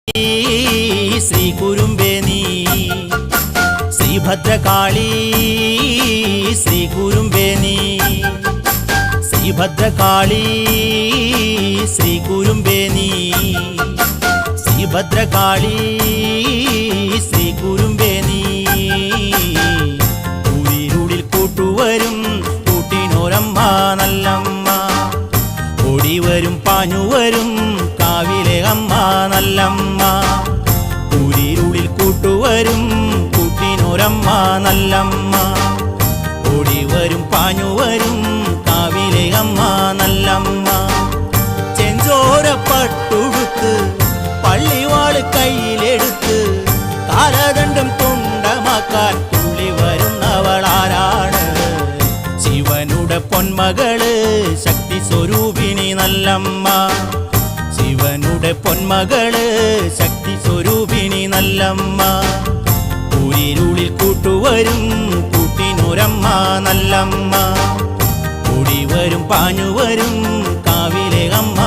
ശ്രീ കുരുമ്പേനി ശ്രീഭദ്രകാളി ശ്രീ കുരുമ്പേനി ശ്രീഭദ്രകാളി ശ്രീ കുരുമ്പേനി ശ്രീഭദ്രകാളി ശ്രീ കുരുമ്പേനി ൂരിരുളിൽ കൂട്ടുവരും കൂട്ടിനോരമ്മ നല്ലമ്മ ഓടിവരും പാഞ്ഞുവരും കാവിലെ അമ്മ നല്ലമ്മ ൂരിരുളിൽ കൂട്ടുവരും കൂട്ടിനോരമ്മ നല്ലമ്മ ഓടിവരും പാഞ്ഞുവരും കാവിലെ അമ്മ നല്ലമ്മ ചെഞ്ചോരപ്പട്ടുടുത്ത് പള്ളിവാള് കയ്യിലെടുത്ത് കാലദണ്ഡം തുണ്ടമാക്കാൻ തുള്ളി വരുന്നവളാരാണ് ശിവനുടെ പൊന്മകള് ശക്തി സ്വരൂപിണി നല്ലമ്മ ശിവനുടെ പൊന്മകള് ശക്തി സ്വരൂപിണി നല്ലമ്മ ൂരിരുളിൽ കൂട്ടുവരും കൂട്ടിനൊരമ്മ നല്ലമ്മ ഓടിവരും പാഞ്ഞുവരും കാവിലെ അമ്മ